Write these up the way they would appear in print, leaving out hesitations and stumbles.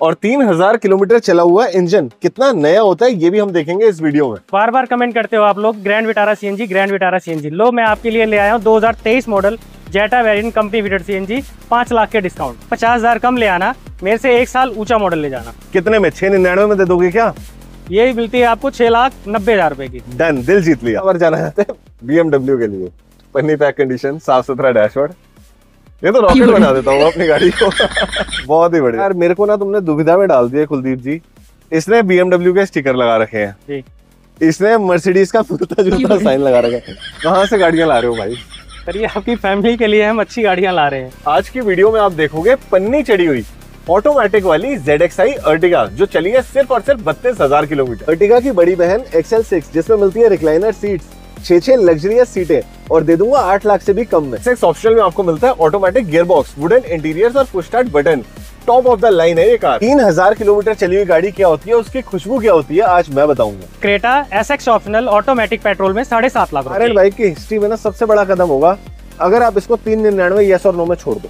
और 3000 किलोमीटर चला हुआ इंजन कितना नया होता है ये भी हम देखेंगे इस वीडियो में। बार बार कमेंट करते हो आप लोग grand Vitara CNG, grand Vitara CNG. लो मैं आपके लिए ले आया हूँ 2023 model Zeta variant company fitted CNG, 5 lakh के डिस्काउंट। 50,000 कम ले आना, मेरे से 1 साल ऊंचा मॉडल ले जाना। कितने में? 699 में दे दोगे क्या? यही मिलती है आपको 6,90,000 रुपए की। डन, दिल जीत लिया। और जाना है BMW के लिए, पन्नी पैक कंडीशन, साफ सुथरा डैशबोर्ड। ये तो रॉकेट बना देता हूँ अपनी गाड़ी को। बहुत ही बढ़िया यार। मेरे को ना तुमने दुविधा में डाल दिया कुलदीप जी। इसने BMW के स्टिकर लगा रखे हैं, इसने मर्सिडीज का मिलता जुलता साइन लगा रखा है। कहाँ से गाड़ियां ला रहे हो भाई? सर ये आपकी फैमिली के लिए हम अच्छी गाड़ियां ला रहे हैं। आज की वीडियो में आप देखोगे पन्नी चढ़ी हुई ऑटोमेटिक वाली ZXi अर्टिगा जो चली है सिर्फ और सिर्फ 32,000 किलोमीटर। अर्टिगा की बड़ी बहन XL6 जिसमें मिलती है रिक्लाइनर सीट्स, 6 लग्जरियस सीटें और दे दूंगा 8 लाख से भी कम में। सेक्स ऑप्शनल में आपको मिलता है ऑटोमेटिक गियरबॉक्स, वुडन इंटीरियर्स और push start button. Top of the line है ये कार। 3000 किलोमीटर चली हुई गाड़ी क्या होती है, उसकी खुशबू क्या होती है, आज मैं बताऊंगा। Creta SX optional automatic petrol में 7.5 लाख। आर्यन बाइक की हिस्ट्री में ना सबसे बड़ा कदम होगा अगर आप इसको 399 यस और नो में छोड़ दो।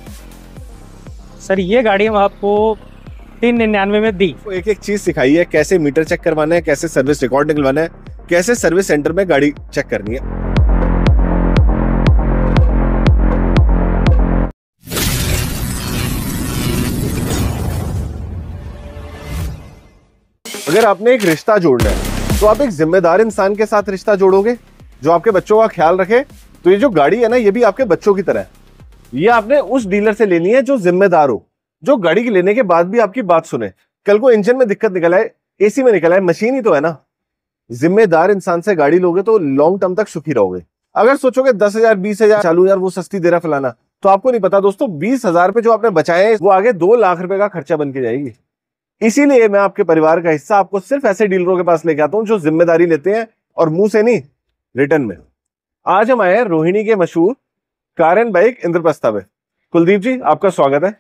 सर ये गाड़ी हम आपको 399 में दी। एक एक चीज सिखाई है, कैसे मीटर चेक करवाना है, कैसे सर्विस रिकॉर्ड निकलवाना है, कैसे सर्विस सेंटर में गाड़ी चेक करनी है। अगर आपने एक रिश्ता जोड़ना है तो आप एक जिम्मेदार इंसान के साथ रिश्ता जोड़ोगे जो आपके बच्चों का ख्याल रखे। तो ये जो गाड़ी है ना, ये भी आपके बच्चों की तरह है। ये आपने उस डीलर से लेनी है जो जिम्मेदार हो, जो गाड़ी के लेने के बाद भी आपकी बात सुने। कल को इंजन में दिक्कत निकल आए, एसी में निकल आए, मशीन ही तो है ना। जिम्मेदार इंसान से गाड़ी लोगे तो लॉन्ग टर्म तक सुखी रहोगे। अगर सोचोगे 10,000 20,000 चालू यार वो सस्ती दे रहा फलाना, तो आपको नहीं पता दोस्तों 20,000 पे जो आपने बचाए हैं वो आगे 2 लाख रुपए का खर्चा बन के जाएगी। इसीलिए मैं आपके परिवार का हिस्सा आपको सिर्फ ऐसे डीलरों के पास लेके आता हूं जो जिम्मेदारी लेते हैं और मुंह से नहीं, रिटर्न में। आज हम आए हैं रोहिणी के मशहूर कार एंड बाइक इंद्रप्रस्थ में। कुलदीप जी आपका स्वागत है।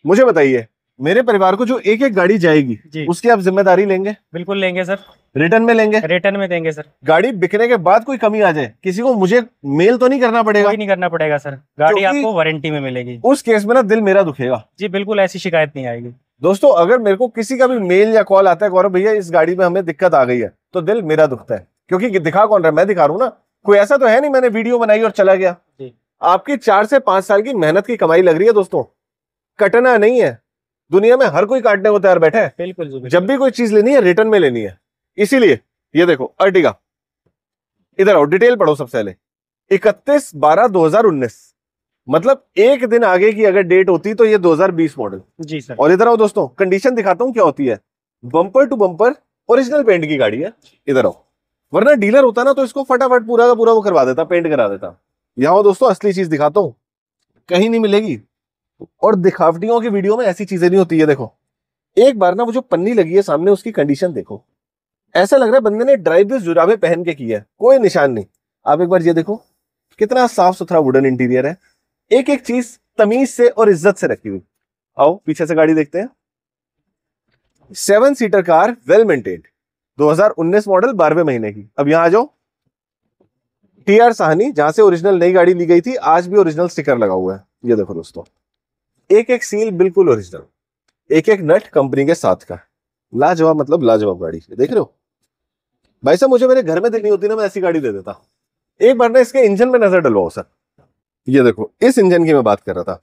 मुझे बताइए, मेरे परिवार को जो एक एक गाड़ी जाएगी उसकी आप जिम्मेदारी लेंगे? बिल्कुल लेंगे सर। रिटर्न में लेंगे? रिटर्न में देंगे सर। गाड़ी बिकने के बाद कोई कमी आ जाए, किसी को मुझे मेल तो नहीं करना पड़ेगा? कोई नहीं करना पड़ेगा सर, गाड़ी आपको वारंटी में मिलेगी। उस केस में ना दिल मेरा दुखेगा जी। बिल्कुल ऐसी शिकायत नहीं आएगी। दोस्तों अगर मेरे को किसी का भी मेल या कॉल आता है गौरव भैया इस गाड़ी में हमें दिक्कत आ गई है, तो दिल मेरा दुखता है। क्योंकि दिखा कौन रहा है? मैं दिखा रहा हूं ना। कोई ऐसा तो है नहीं मैंने वीडियो बनाई और चला गया। आपकी 4 से 5 साल की मेहनत की कमाई लग रही है दोस्तों, कटना नहीं है। दुनिया में हर कोई काटने को तैयार बैठा है। बिल्कुल। जब भी कोई चीज लेनी है रिटर्न में लेनी है। इसीलिए ये देखो अर्टिगा, इधर आओ डिटेल पढ़ो सबसे पहले। 31/12/2019, मतलब एक दिन आगे की अगर डेट होती तो ये 2020 मॉडल। जी सर। और इधर आओ दोस्तों, कंडीशन दिखाता हूं क्या होती है। Bumper to bumper original paint की गाड़ी है। इधर आओ, वरना डीलर होता ना तो इसको फटाफट पूरा का पूरा वो करवा देता, पेंट करा देता। यहाँ दोस्तों असली चीज दिखाता हूं, कहीं नहीं मिलेगी। और दिखावटियों की वीडियो में ऐसी चीजें नहीं होती है। देखो एक बार ना वो जो पन्नी लगी है सामने, उसकी कंडीशन देखो। ऐसा लग रहा है बंदे ने ड्राइव दिस जुराबे पहन के किया है, कोई निशान नहीं। आप एक बार ये देखो कितना साफ सुथरा वुडन इंटीरियर है, एक एक चीज तमीज से और इज्जत से रखी हुई। आओ पीछे से गाड़ी देखते हैं। 7 seater car, well maintained, 2019 model, 12वें महीने की। अब यहां आ जाओ, TR साहनी जहां से ओरिजिनल नई गाड़ी ली गई थी, आज भी ओरिजिनल स्टिकर लगा हुआ है। ये देखो दोस्तों, एक एक सील बिल्कुल ओरिजिनल, एक एक नट कंपनी के साथ का। लाजवाब, मतलब लाजवाब गाड़ी। देख रहे हो भाई साहब, मुझे मेरे घर में देनी होती ना मैं ऐसी गाड़ी दे देता। एक बार ना इसके इंजन में नजर डलवाओ सर। ये देखो इस इंजन की मैं बात कर रहा था।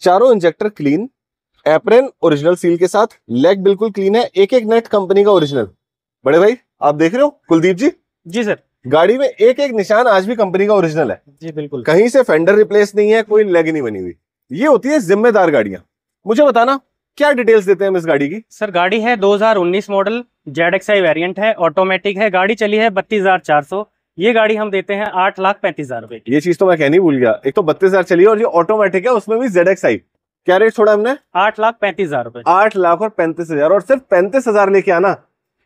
चारों injector clean, apron original seal के साथ, लेग बिल्कुल क्लीन है, एक एक नट कंपनी का ओरिजिनल। बड़े भाई आप देख रहे हो कुलदीप जी? जी सर। गाड़ी में एक एक निशान आज भी कंपनी का ओरिजिनल है। जी बिल्कुल। कहीं से फेंडर रिप्लेस नहीं है, कोई लेग नहीं बनी हुई। ये होती है जिम्मेदार गाड़ियां। मुझे बताना क्या डिटेल्स देते हैं हम इस गाड़ी की? सर गाड़ी है 2019 मॉडल, ZXi वेरिएंट है, ऑटोमेटिक है, गाड़ी चली है 32,400। ये गाड़ी हम देते हैं 8,35,000 रुपए। ये चीज तो मैं कहनी भूल गया, एक तो 32,000 चली है और ये ऑटोमेटिक है, उसमें भी ZXi। क्या रेट छोड़ा हमने? 8,35,000 रुपए। 8,35,000 और सिर्फ 35,000 लेके आना।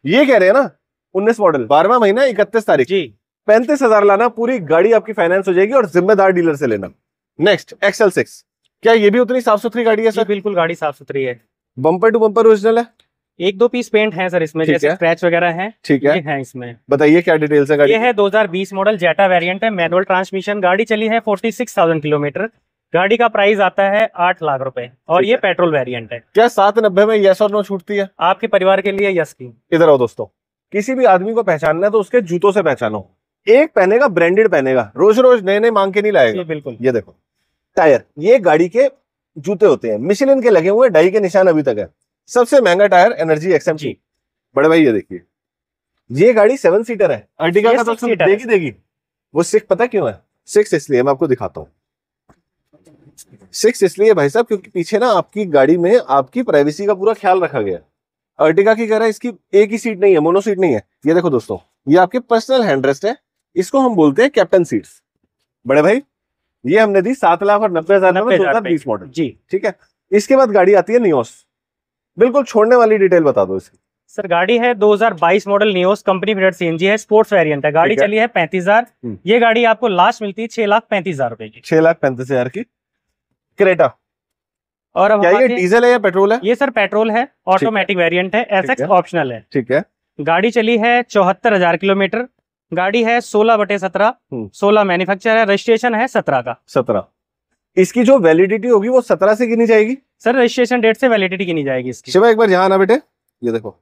ये कह रहे हैं ना 19 मॉडल, 12वां महीना, 31 तारीख जी। 35,000 लाना, पूरी गाड़ी आपकी फाइनेंस हो जाएगी और जिम्मेदार डीलर से लेना। नेक्स्ट XL6, क्या ये भी उतनी साफ सुथरी गाड़ी है सर? बिल्कुल गाड़ी साफ सुथरी है, बम्पर टू बम्पर ओरिजिनल है। 1-2 पीस पेंट है सर इसमें, जैसे स्क्रैच वगैरह है। ठीक है इसमें। बताइए क्या डिटेल्स है गाड़ी? ये है 2020 मॉडल जेटा वेरिएंट है, मैनुअल ट्रांसमिशन, गाड़ी चली है 46,000 किलोमीटर। गाड़ी का प्राइस आता है 8 लाख रुपए और ये पेट्रोल वेरिएंट है। क्या 790 में यस और नो छूटती है? आपके परिवार के लिए यस की। इधर आओ दोस्तों, किसी भी आदमी को पहचानना है तो उसके जूतों से पहचानो। एक पहनेगा ब्रांडेड पहनेगा, रोज रोज नए नए मांग के नहीं लाएगा। बिल्कुल। ये देखो टायर, ये गाड़ी के जूते होते हैं, मिशेलिन के लगे हुए, डाई के निशान अभी तक है। सबसे महंगा टायर एनर्जी XMT। बड़े भाई ये देखिए, ये गाड़ी 7 सीटर है। अर्टिगा का तो देगी वो 6 पता क्यों है? 6 इसलिए, मैं आपको दिखाता हूँ। 6 इसलिए भाई साहब क्योंकि पीछे ना आपकी गाड़ी में आपकी प्राइवेसी का पूरा ख्याल रखा गया। अर्टिगा की कह रहा है इसकी एक ही सीट नहीं है, मोनो सीट नहीं है। ये देखो दोस्तों, ये आपके पर्सनल हैंडरेस्ट है, इसको हम बोलते हैं कैप्टन सीट्स। बड़े भाई ये हमने दी 7,90,000 में 2020 मॉडल जी, ठीक है। इसके बाद गाड़ी आती है नियोस। बिल्कुल छोड़ने वाली डिटेल बता दो इसकी। सर गाड़ी है 2022 model Nios, company fitted CNG है, स्पोर्ट्स वेरिएंट है। गाड़ी चली है 35,000। ये गाड़ी आपको लास्ट मिलती है 6,35,000 रुपए की। 6,35,000 की क्रेटा। और अब क्या ये डीजल है या पेट्रोल है? ये सर पेट्रोल है, ऑटोमेटिक वेरिएंट है, SX ऑप्शनल है। ठीक है। गाड़ी चली है 74,000 किलोमीटर। गाड़ी है 16/17, 16 मैन्युफैक्चर है, रजिस्ट्रेशन है 17 का। 17। इसकी जो वैलिडिटी होगी वो 17 से गिनी जाएगी? सर रजिस्ट्रेशन डेट से वैलिडिटी गिनी जाएगी इसकी। शिवा एक बार यहाँ आना बेटे, ये देखो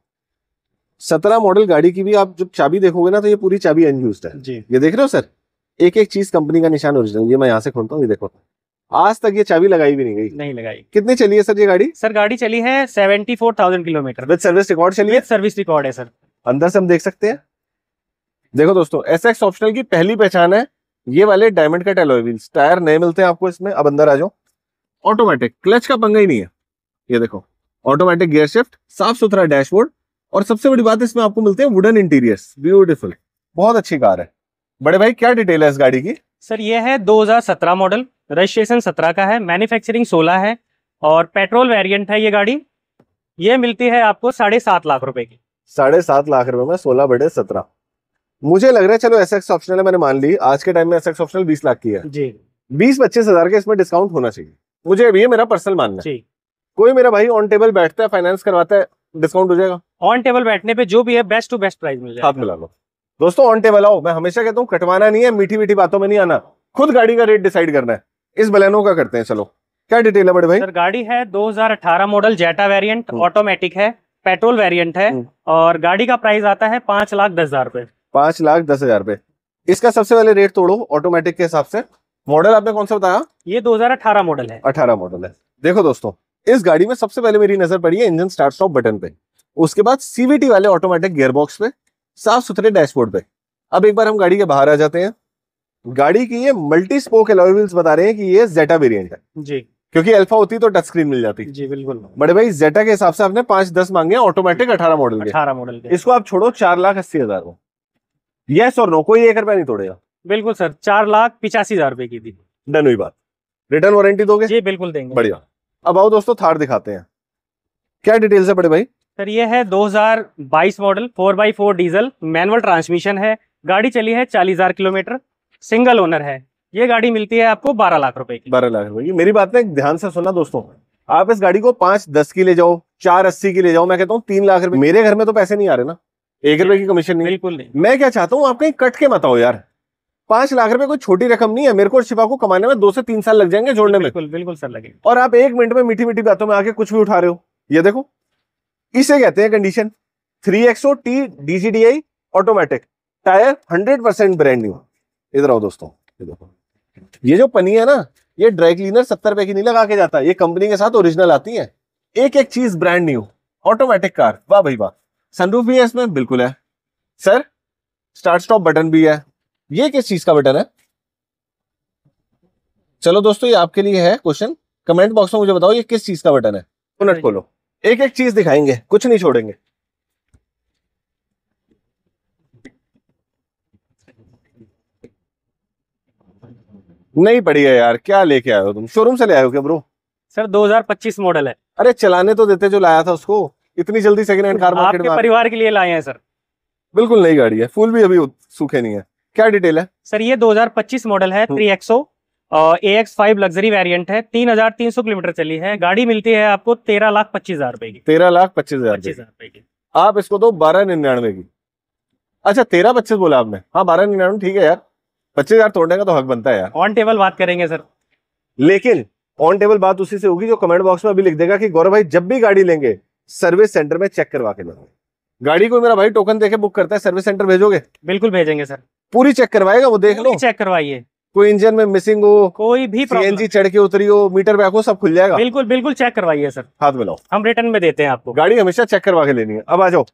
17 मॉडल गाड़ी की भी आप जब चाबी देखोगे ना तो ये पूरी चाबी अनयूज्ड है जी। ये देख रहे हो सर, एक एक चीज कंपनी का निशान ओरिजिनल। ये मैं यहाँ से खोलता हूँ, ये देखो आज तक ये चाबी लगाई भी नहीं गई। नहीं लगाई। कितनी चली है सर ये गाड़ी? सर गाड़ी चली है 74,000 किलोमीटर। विद सर्विस रिकॉर्ड चली है? सर्विस रिकॉर्ड है सर। अंदर से हम देख सकते हैं। देखो दोस्तों, SX ऑप्शनल की पहली पहचान है ये वाले diamond cut alloy wheels. Tyre नए मिलते हैं आपको इसमें। अब अंदर आ जाओ। ऑटोमेटिक, क्लच का पंगा ही नहीं है। ये देखो ऑटोमेटिक गियर शिफ्ट, साफ सुथरा डैशबोर्ड, और सबसे बड़ी बात इसमें आपको मिलते हैं वुडन इंटीरियर्स। ब्यूटीफुल, बहुत अच्छी कार है। बड़े भाई क्या डिटेल है इस गाड़ी की? सर ये है 2017 मॉडल, रजिस्ट्रेशन 17 का है, मैन्युफैक्चरिंग 16 है और पेट्रोल वेरिएंट है ये गाड़ी। ये मिलती है आपको 7.5 लाख रुपए की। 7.5 लाख रुपए में 16/17। मुझे लग रहा है चलो SX ऑप्शनल है, मैंने मान ली आज के टाइम में SX ऑप्शनल 20 लाख की है जी। 20-25 हजार के इसमें डिस्काउंट होना चाहिए, मुझे ये मेरा पर्सनल मानना है। कोई मेरा भाई ऑन टेबल बैठता है, फाइनेंस करवाता है, डिस्काउंट हो जाएगा? ऑन टेबल बैठने पे जो भी है बेस्ट टू बेस्ट प्राइस मिल जाएगा। हाथ मिला लो दोस्तों, ऑन टेबल आओ। मैं हमेशा कहता हूँ कटवाना नहीं है, मीठी मीठी बातों में नहीं आना, खुद गाड़ी का रेट डिसाइड करना है। इस बलेनो का करते हैं, चलो क्या डिटेल है बड़े भाई? सर गाड़ी है 2018 मॉडल, जेटा वेरिएंट, ऑटोमेटिक है, पेट्रोल वेरिएंट है और गाड़ी का प्राइस आता है 5,10,000 रुपए। 5,10,000 रुपए। इसका सबसे पहले रेट तोड़ो ऑटोमेटिक के हिसाब से। मॉडल आपने कौन सा बताया? ये 2018 मॉडल है। 18 मॉडल है। देखो दोस्तों, इस गाड़ी में सबसे पहले मेरी नजर पड़ी है इंजन स्टार्ट स्टॉप बटन पे, उसके बाद CVT वाले ऑटोमेटिक गियरबॉक्स पे, साफ सुथरे डैशबोर्ड पे। अब एक बार हम गाड़ी के बाहर आ जाते हैं। गाड़ी की ये मल्टी स्पोक अलॉय व्हील्स बता रहे हैं कि ये जेटा वेरिएंट है जी, क्योंकि अल्फा होती तो टच स्क्रीन मिल जाती जी। बिल्कुल बड़े भाई, जेटा के हिसाब से आपने 5-10 मांगे ऑटोमेटिक 18 मॉडल के। 18 मॉडल के इसको आप छोड़ो 4,80,000 को। यस और नो, कोई 1 रुपया नहीं तोड़ेगा। बिल्कुल सर, 4,85,000 रुपए की थी। डन हुई बात। रिटर्न वारंटी दोगे? जी बिल्कुल देंगे। बढ़िया। अब आओ दोस्तों थार दिखाते हैं, क्या डिटेल्स है बड़े भाई? सर ये है 2022 model, 4x4 diesel, manual transmission है। गाड़ी चली है 40,000 किलोमीटर, सिंगल ओनर है। ये गाड़ी मिलती है आपको 12 लाख रुपए की। 12 लाख रुपए की। मेरी बात में ध्यान से सुनना दोस्तों, आप इस गाड़ी को 5-10 की ले जाओ, 4,80 की ले जाओ, मैं कहता हूँ 3 लाख रुपए। मेरे घर में तो पैसे नहीं आ रहे ना, 1 रुपए की कमीशन नहीं। बिल्कुल नहीं। मैं क्या चाहता हूँ, आप कहीं कट के मत आओ यार। 5 लाख रुपए कोई छोटी रकम नहीं है। मेरे को शिवा को कमाने में 2 से 3 साल लग जाएंगे जोड़ने में। बिल्कुल बिल्कुल सर लगेगा। और आप 1 मिनट में मीठी मीठी बातों में आके कुछ भी उठा रहे हो। ये देखो, इसे कहते हैं condition. 3XO-T DGDI automatic, tyre 100% brand new. इधर आओ दोस्तों, ये देखो, ये जो पनी है ना, ये ड्राई क्लीनर 70 रुपए की नहीं लगा के जाता, ये कंपनी के साथ ओरिजिनल आती है। एक एक चीज ब्रांड न्यू, ऑटोमेटिक कार, वाह भाई वाह। सनरूफ भी है इसमें? बिल्कुल है सर। स्टार्ट स्टॉप बटन भी है। ये किस चीज का बटन है? चलो दोस्तों, ये आपके लिए है क्वेश्चन, कमेंट बॉक्स में मुझे बताओ ये किस चीज का बटन है। नट खोलो, एक एक चीज दिखाएंगे, कुछ नहीं छोड़ेंगे। नहीं पड़ी है यार, क्या लेके आए हो तुम? शोरूम से ले आए हो क्या ब्रो? सर 2025 मॉडल है। अरे चलाने तो देते जो लाया था उसको, इतनी जल्दी सेकंड हैंड कार मार्केट में? आपके परिवार के लिए लाए हैं सर। बिल्कुल नई गाड़ी है, फूल भी अभी सूखे नहीं है। क्या डिटेल है सर? ये 2025 मॉडल है, 3XO AX5 लग्जरी वेरिएंट है, 3,300 किलोमीटर चली है। गाड़ी मिलती है आपको 13,25,000 रुपए की। 13,25,000 की। आप इसको तो 12,99 की। अच्छा 13,25 बोला आपने? हाँ 12,99 ठीक है यार, 25,000 तोड़ने का तो हक बनता है यार। ऑन टेबल बात करेंगे सर। लेकिन ऑन टेबल बात उसी से होगी जो कमेंट बॉक्स में अभी लिख देगा कि गौरव भाई जब भी गाड़ी लेंगे सर्विस सेंटर में चेक करवा के लेंगे। गाड़ी को मेरा भाई टोकन देके बुक करता है, सर्विस सेंटर भेजोगे? बिल्कुल भेजेंगे सर। पूरी चेक करवाएगा वो, देख लो, चेक करवाइए, कोई इंजन में मिसिंग हो, कोई भी सीएनजी चढ़ के उतरी हो, मीटर बैक हो, सब खुल जाएगा। बिल्कुल बिल्कुल चेक करवाइए सर। हाथ मिलाओ, हम रिटर्न में देते हैं आपको। गाड़ी हमेशा चेक करवा के लेनी है। अब आ जाओ,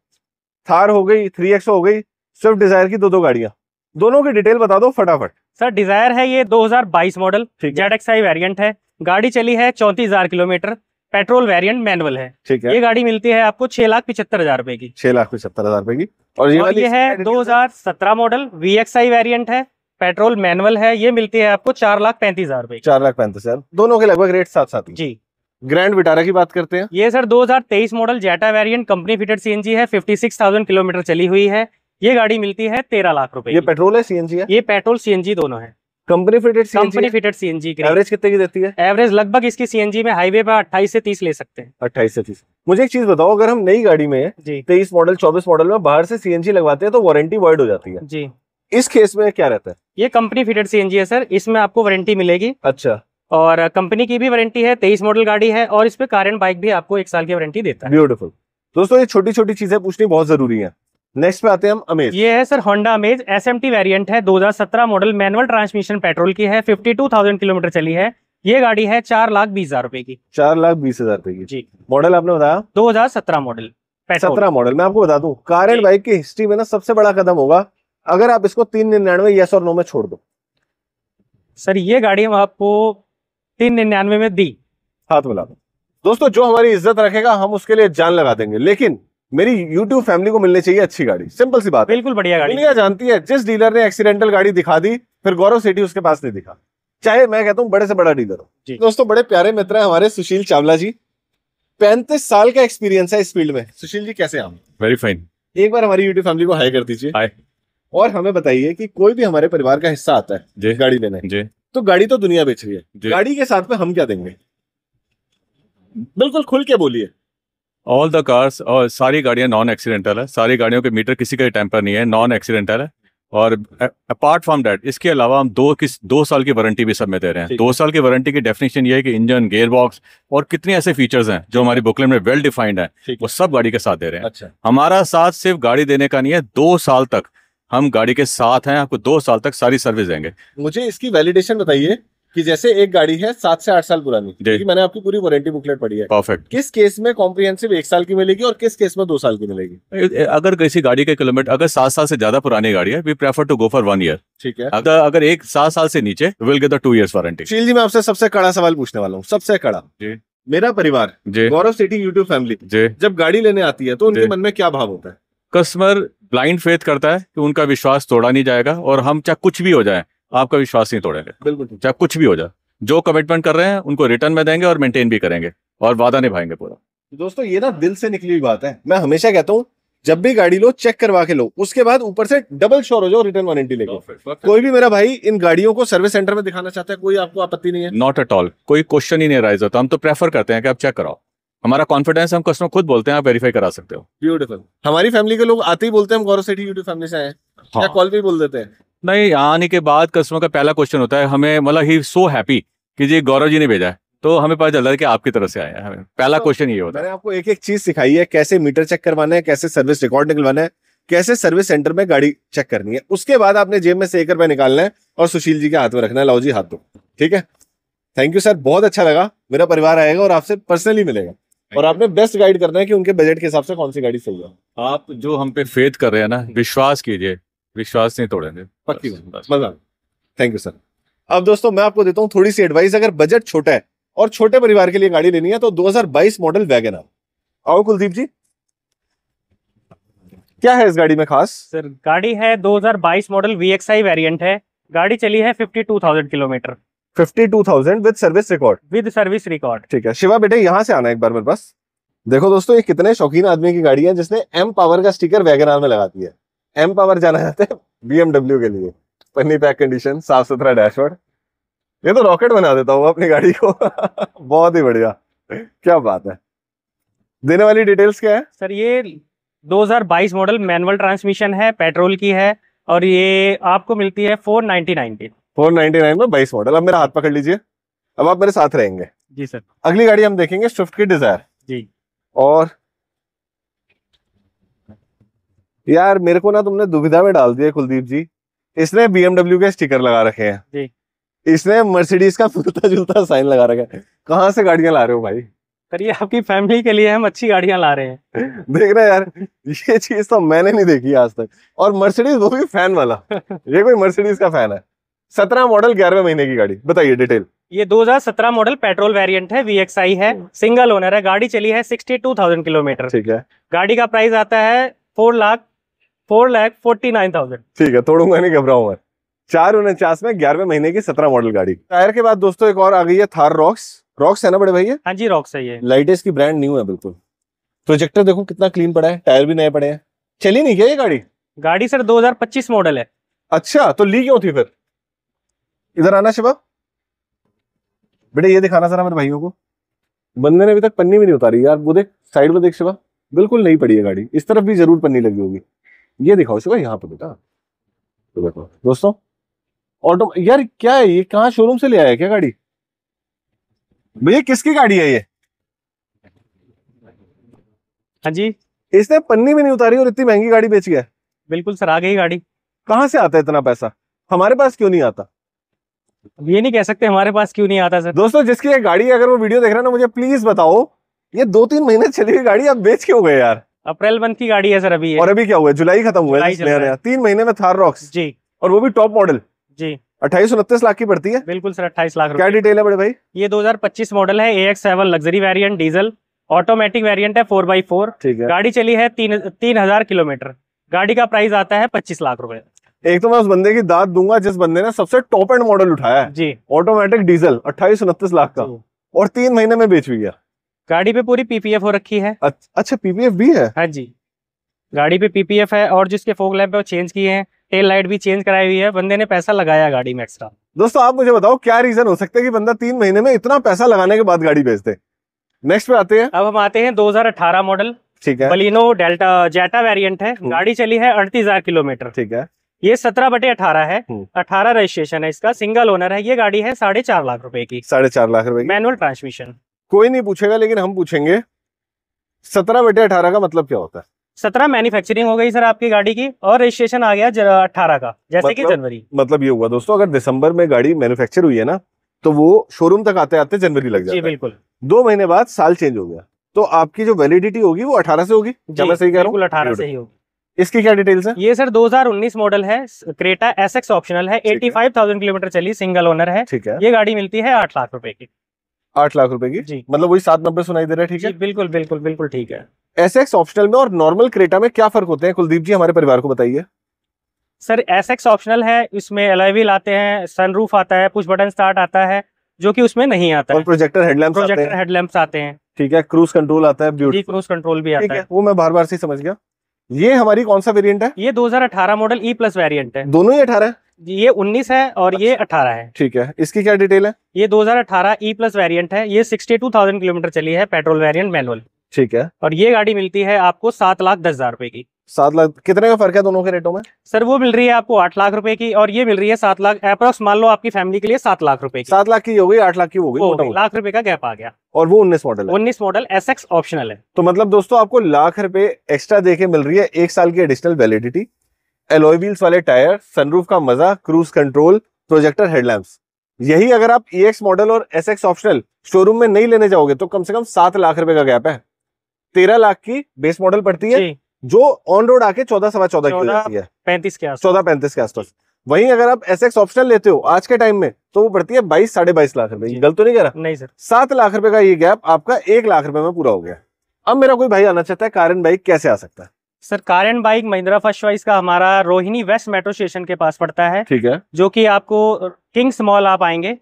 थार हो गई, 3X हो गई, स्विफ्ट डिजायर की दो गाड़ियां, दोनों की डिटेल बता दो फटाफट। सर डिजायर है ये 2022 मॉडल, ZXi वेरिएंट है, गाड़ी चली है 34,000 किलोमीटर, पेट्रोल वेरिएंट मैनुअल है। ठीक है। ये गाड़ी मिलती है आपको 6,75,000 रुपए की। 6,75,000 रुपए की। और ये है 2017 मॉडल VXi वेरिएंट है, पेट्रोल मैनुअल है, ये मिलती है आपको 4,35,000 रुपए। 4,35,000, दोनों के लगभग रेट साथ साथ जी। ग्रैंड विटारा की बात करते हैं। ये sir 2023 model Zeta variant company fitted CNG है, 56,000 किलोमीटर चली हुई है। ये गाड़ी मिलती है 13 लाख रुपए। ये पेट्रोल है CNG है? ये पेट्रोल CNG दोनों है। कंपनी फिटेड CNG की एवरेज कितने की देती है? एवरेज लगभग इसकी CNG में हाईवे पर 28 से 30 ले सकते हैं। 28 से 30। मुझे एक चीज बताओ, अगर हम नई गाड़ी में 23 मॉडल 24 मॉडल में बाहर से CNG लगवाते हैं तो वारंटी वॉइड हो जाती है जी, इस केस में क्या रहता है? ये कंपनी फिटेड CNG है सर, इसमें आपको वारंटी मिलेगी। अच्छा। और कंपनी की भी वारंटी है, 23 मॉडल गाड़ी है, और इस पे कार एंड बाइक भी आपको 1 साल की वारंटी देता है। ब्यूटीफुल। दोस्तों ये छोटी छोटी चीजें पूछनी बहुत जरूरी है। नेक्स्ट पे आते हैं हम अमेज। ये है sir Honda amaze SMT variant है, 2017 मॉडल, मैनुअल ट्रांसमिशन, पेट्रोल की है, 52,000 किलोमीटर चली है। ये गाड़ी है 4,20,000 रुपए की। 4,20,000 रुपए की जी। मॉडल आपने बताया 2017 मॉडल, 17 मॉडल। मैं आपको बता दूं, कार एंड बाइक की हिस्ट्री में ना सबसे बड़ा कदम होगा अगर आप इसको 399 यस और नो में छोड़ दो। सर ये गाड़ी हम आपको 399 में दी। हाथ मिला दो। दोस्तों जो हमारी इज्जत रखेगा हम उसके लिए जान लगा देंगे, लेकिन मेरी YouTube फैमिली को मिलनी चाहिए अच्छी गाड़ी, सिंपल सी बात। बिल्कुल बढ़िया गाड़ी। दुनिया जानती है जिस डीलर ने एक्सीडेंटल गाड़ी दिखा दी फिर गौरव सेठी उसके पास नहीं दिखा, चाहे मैं कहता हूं बड़े से बड़ा डीलर हो। दोस्तों बड़े प्यारे मित्र हैं हमारे सुशील चावला जी, 35 साल का एक्सपीरियंस है इस फील्ड में। सुशील जी कैसे हैं? Very fine. एक बार हमारी यूट्यूब फैमिली को हाई कर दीजिए। हाय। और हमें बताइए कि कोई भी हमारे परिवार का हिस्सा आता है गाड़ी लेने जी, तो गाड़ी तो दुनिया बेच रही है, गाड़ी के साथ में हम क्या देंगे? बिल्कुल खुल के बोलिए। ऑल द कार्स और सारी गाड़ियां नॉन एक्सीडेंटल है, सारी गाड़ियों के मीटर किसी का टेम्पर नहीं है, नॉन एक्सीडेंटल है। और अपार्ट फ्रॉम दैट इसके अलावा हम 2 साल की वारंटी भी सब में दे रहे हैं। 2 साल की वारंटी की डेफिनेशन ये है कि इंजन, गियर बॉक्स और कितने ऐसे फीचर्स हैं जो हमारी बुकलेट में वेल डिफाइंड है, वो सब गाड़ी के साथ दे रहे हैं। अच्छा। हमारा साथ सिर्फ गाड़ी देने का नहीं है, 2 साल तक हम गाड़ी के साथ हैं, आपको 2 साल तक सारी सर्विस देंगे। मुझे इसकी वैलिडेशन बताइए कि जैसे एक गाड़ी है 7 से 8 साल पुरानी, क्योंकि मैंने आपकी पूरी वारंटी बुकलेट पढ़ी है। परफेक्ट। किस केस में कॉम्प्रिहेंसिव 1 साल की मिलेगी और किस केस में 2 साल की मिलेगी? अगर किसी गाड़ी के किलोमीटर अगर 7 साल से ज्यादा पुरानी गाड़ी है, we prefer to go for 1 year. ठीक है। अगर 7 साल से नीचे, will get the 2 years warranty. Sushil ji मैं आपसे सबसे कड़ा सवाल पूछने वाला हूँ, सबसे कड़ा। मेरा परिवार गौरव सेठी यूट्यूब फैमिली जब गाड़ी लेने आती है तो उनके मन में क्या भाव होता है? कस्टमर ब्लाइंड फेथ करता है कि उनका विश्वास तोड़ा नहीं जाएगा, और हम चाहे कुछ भी हो जाए आपका विश्वास नहीं तोड़ेंगे। बिल्कुल। चाहे कुछ भी हो जाए, जो कमिटमेंट कर रहे हैं उनको रिटर्न में देंगे और मेंटेन भी करेंगे और वादा निभाएंगे पूरा। दोस्तों ये ना दिल से निकली हुई बात है। मैं हमेशा कहता हूँ जब भी गाड़ी लो चेक करवा के लो, उसके बाद ऊपर से डबल श्योर हो जाओ रिटर्न वारंटी लेके। कोई भी मेरा भाई इन गाड़ियों को सर्विस सेंटर में दिखाना चाहता है, कोई आपको आपत्ति नहीं है? नॉट एट ऑल, कोई क्वेश्चन ही नहीं राइज होता। हम तो प्रेफर करते हैं कि आप चेक कराओ, हमारा कॉन्फिडेंस हम कस्टमर खुद बोलते हैं, आप वेरीफाई करा सकते हो। ब्यूटीफुल। हमारी फैमिली के लोग आते ही बोलते हैं हम गौरव सेठी यूट्यूब फैमिली से आए हैं, क्या कॉल पे बोल देते हैं? नहीं, आने के बाद कस्टमर का पहला क्वेश्चन होता है हमें, मतलब ही सो हैप्पी कि जी गौरव जी ने भेजा है, तो हमें पता चलता है कि आपकी तरफ से आए हैं। हमें पहला क्वेश्चन ये होता है। मैंने आपको एक एक चीज सिखाई है, कैसे मीटर चेक करवाना है, कैसे सर्विस रिकॉर्ड निकलवाना है, कैसे सर्विस सेंटर में गाड़ी चेक करनी है। उसके बाद आपने जेब में से 1 रुपया निकालना है और सुशील जी के हाथ में रखना है, लाओ जी हाथ दो। ठीक है, थैंक यू सर, बहुत अच्छा लगा। मेरा परिवार आएगा और आपसे पर्सनली मिलेगा, और आपने बेस्ट गाइड करना है कि उनके बजट के हिसाब से कौन सी गाड़ी सही है। आप जो हम पे फेथ कर रहे हैं ना, विश्वास कीजिए, विश्वास नहीं तोड़ेंगे। पक्की बात, मजा। Thank you sir. अब दोस्तों मैं आपको देता हूँ थोड़ी सी एडवाइस। अगर बजट छोटा है और छोटे परिवार के लिए गाड़ी लेनी है तो 2022 मॉडल वैगन आर। आओ कुलदीप जी, क्या है इस गाड़ी में खास? सर गाड़ी है 2022 मॉडल VXi वेरिएंट है, गाड़ी चली है 52,000 kilometre. 52,000 with service record? With service record. ठीक है। शिवा बेटे यहाँ से आना एक बार मेरे पास। देखो दोस्तों ये कितने शौकीन आदमी की गाड़ी है जिसने M पावर का स्टिकर वैगन आर में लगा दिया है। M पावर जाना जाता है BMW के लिए, पन्नी पैक कंडीशन, साफ सुथरा डैशबोर्ड। ये तो रॉकेट बना देता हूँ अपनी गाड़ी को। बहुत ही बढ़िया, क्या बात है। देने वाली डिटेल्स क्या है सर? ये 2022 मॉडल मैनुअल ट्रांसमिशन है, पेट्रोल की है, और ये आपको मिलती है 499 की। 499 में 22 मॉडल। अब मेरा हाथ पकड़ लीजिए, अब आप मेरे साथ रहेंगे। जी सर। अगली गाड़ी हम देखेंगे स्विफ्ट की डिजायर। जी। और यार मेरे को ना तुमने दुविधा में डाल दिया कुलदीप जी। इसने BMW के स्टिकर लगा रखे हैं जी, इसने मर्सिडीज का मिलता जुलता साइन लगा रखा है। कहाँ से गाड़ियां ला रहे हो भाई? सर ये आपकी फैमिली के लिए हम अच्छी गाड़ियां ला रहे हैं। देख रहे यार, ये चीज तो मैंने नहीं देखी आज तक। और मर्सिडीज, वो भी फैन वाला। ये कोई मर्सिडीज का फैन है। 17 मॉडल 11वें महीने की गाड़ी, बताइए डिटेल। ये 2017 मॉडल पेट्रोल वेरिएंट है, VXI है, सिंगल ओनर है, गाड़ी चली है 62,000 किलोमीटर। ठीक है। गाड़ी का प्राइस आता है 4,49,000। ठीक है, तोड़ूंगा नहीं, घबराऊंगा। 449 में 11वें महीने की 17 मॉडल गाड़ी। टायर के बाद दोस्तों एक और आ गई है थार रॉक्स। रॉक्स है ना बड़े भैया? हाँ जी, रॉक्स है ये। लाइटें इसकी ब्रांड न्यू है बिल्कुल। प्रोजेक्टर देखो कितना क्लीन पड़ा है, टायर भी नए पड़े हैं। चली नहीं क्या ये गाड़ी? गाड़ी सर 2025 मॉडल है। अच्छा, तो ली क्यों थी फिर? इधर आना शिवा, बेटे ये दिखाना जरा मेरे भाइयों को। बंदे ने अभी तक पन्नी भी नहीं उतारी यार। वो देख साइड में देख शिवा, बिल्कुल नहीं पड़ी है गाड़ी। इस तरफ भी जरूर पन्नी लगी होगी। ये दिखाओ शिवा यहाँ पे बेटा। तो देखो दोस्तों, ऑटो यार क्या है ये? कहाँ शोरूम से ले आया क्या गाड़ी? भैया किसकी गाड़ी है ये? हाँ जी, इसने पन्नी भी नहीं उतारी और इतनी महंगी गाड़ी बेच गया। बिल्कुल सर, आ गई गाड़ी। कहाँ से आता है इतना पैसा? हमारे पास क्यों नहीं आता? ये नहीं कह सकते हमारे पास क्यों नहीं आता सर। दोस्तों जिसकी ये गाड़ी है, अगर वो वीडियो देख रहा है ना, मुझे प्लीज बताओ, ये 2-3 महीने चली हुई गाड़ी आप बेच क्यों गए यार? अप्रैल मंथ की गाड़ी है सर अभी ये। और अभी क्या हुआ, जुलाई खत्म हुआ है, जुलाई चल रहा है। 3 महीने में थार रॉक्स जी, और वो भी टॉप मॉडल। जी, 28-29 लाख की पड़ती है। बिल्कुल सर, 28 लाख क्या रुपए। डिटेल है बड़े भाई? ये 2025 मॉडल है, AX7 luxury variant, diesel automatic variant है, 4x4। ठीक है। गाड़ी चली है 3,000 किलोमीटर। गाड़ी का प्राइस आता है 25 लाख रुपए। एक तो मैं उस बंदे की दाद दूंगा जिस बंदे ने सबसे टॉप एंड मॉडल उठाया है। जी, ऑटोमेटिक डीजल 28-29 लाख का, और 3 महीने में बेच भी गया। गाड़ी पे पूरी PPF हो रखी है। अच्छा, PPF भी है? हाँ जी, गाड़ी पे PPF है, और जिसके फोग लैंप है वो चेंज किए हैं, टेल लाइट भी चेंज कराई हुई है। बंदे ने पैसा लगाया गाड़ी में एक्स्ट्रा। दोस्तों आप मुझे बताओ क्या रीजन हो सकता है कि बंदा 3 महीने में इतना पैसा लगाने के बाद गाड़ी बेच दे? नेक्स्ट पे आते हैं। अब हम आते हैं 2018 मॉडल, ठीक है। बलिनो जेटा वेरिएंट है। गाड़ी चली है 38,000 किलोमीटर। ठीक है। ये 17/18 है, 18 रजिस्ट्रेशन है इसका, सिंगल ओनर है। ये गाड़ी है 4.5 लाख रुपए की, 4.5 लाख रुपए की, मैनुअल ट्रांसमिशन। कोई नहीं पूछेगा लेकिन हम पूछेंगे, 17/18 का मतलब क्या होता है? 17 मैन्युफैक्चरिंग हो गई सर आपकी गाड़ी की, और रजिस्ट्रेशन आ गया 18 का, जैसे कि जनवरी। मतलब ये हुआ दोस्तों, अगर दिसंबर में गाड़ी मैन्युफैक्चर हुई है ना, तो वो शोरूम तक आते आते जनवरी लग जाता है। जी बिल्कुल। 2 महीने बाद साल चेंज हो गया, तो आपकी जो वैलिडिटी होगी वो 18 से होगी। क्या मैं सही कह रहा हूँ? 18 से ही होगी। इसकी क्या डिटेल्स है? ये सर 2019 मॉडल है, क्रेटा SX ऑप्शनल है, 85,000 किलोमीटर चली, सिंगल ओनर है। ठीक है। ये गाड़ी मिलती है 8 लाख रुपए की। 8 लाख रुपए की जी, मतलब वही 790 सुनाई दे रहा है। ठीक है, बिल्कुल बिल्कुल बिल्कुल ठीक है। SX ऑप्शनल में और नॉर्मल क्रेटा में क्या फर्क होते हैं कुलदीप जी, हमारे परिवार को बताइए। सर SX ऑप्शनल है, इसमें अलॉय व्हील आते हैं, सनरूफ आता है, पुश बटन स्टार्ट आता है, जो कि उसमें नहीं आता और है। प्रोजेक्टर हेडलैम्प्स आते हैं। ठीक है, क्रूज कंट्रोल आता है। जी, क्रूज कंट्रोल भी आता है। वो मैं बार बार से समझ गया। ये हमारी कौन सा वेरिएंट है? ये 2018 मॉडल E+ वेरिएंट है। दोनों ही 18 है? ये 19 है और ये 18 है। ठीक है, इसकी क्या डिटेल है? ये 2018 E+ वेरिएंट है, ये 62,000 किलोमीटर चली है, पेट्रोल वेरिएंट मैनुअल। ठीक है। और ये गाड़ी मिलती है आपको 7,10,000 रुपए की। 7 लाख? कितने का फर्क है दोनों के रेटों में? सर वो मिल रही है आपको 8 लाख रुपए की, और ये मिल रही है 7 लाख। अप्रोक्स मान लो आपकी फैमिली के लिए 7 लाख रुपए की। 7 लाख की हो गई, 8 लाख की हो गई, मोटा मोटा लाख रुपए का गैप आ गया। और वो 19 मॉडल है। 19 मॉडल SX ऑप्शनल है। तो मतलब दोस्तों आपको लाख रुपए एक्स्ट्रा देके मिल रही है 1 साल की एडिशनल वैलिडिटी, एलॉय व्हील्स वाले टायर, सनरूफ का मजा, क्रूज कंट्रोल, प्रोजेक्टर हेडलैम्प्स। यही अगर आप EX मॉडल और SX ऑप्शनल शोरूम में नहीं लेने जाओगे तो कम से कम 7 लाख रुपए का गैप है। 13 लाख की बेस मॉडल पड़ती है, जो ऑन रोड आके 14-14.25 की हो जाती है, 35 के आसपास, 14-35 के आसपास। वहीं अगर आप SX ऑप्शनल लेते हो आज के टाइम में तो वो पड़ती है 22-22.5 लाख रुपए की। गलत तो नहीं कह रहा? नहीं सर। 7 लाख रुपए का ये गैप आपका 1 लाख रुपए में पूरा हो गया। अब मेरा कोई भाई आना चाहता है कार एंड बाइक, कैसे आ सकता है? Sir car and bike Mahindra first choice का हमारा रोहिणी वेस्ट मेट्रो स्टेशन के पास पड़ता है। ठीक है। जो कि आपको किंग्स मॉल आप आएंगे,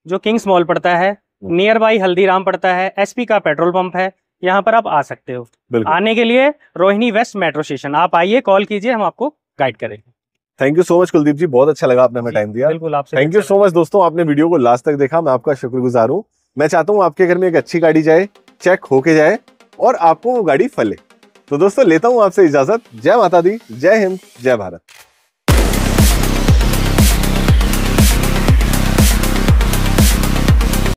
जो किंग्स मॉल पड़ता है, नियर बाई हल्दीराम पड़ता है, SP का पेट्रोल पंप है, यहाँ पर आप आ सकते हो। आने के लिए रोहिणी वेस्ट मेट्रो स्टेशन आप आइए, कॉल कीजिए, हम आपको गाइड करेंगे। Thank you so much Kuldeep ji, बहुत अच्छा लगा आपने हमें टाइम दिया। बिल्कुल, आपसे थैंक यू सो मच दोस्तों, आपने वीडियो को लास्ट तक देखा, मैं आपका शुक्रगुजार हूँ। मैं चाहता हूँ आपके घर में एक अच्छी गाड़ी जाए, चेक होके जाए और आपको वो गाड़ी फले। तो दोस्तों लेता हूँ आपसे इजाजत। जय माता दी, जय हिंद, जय भारत।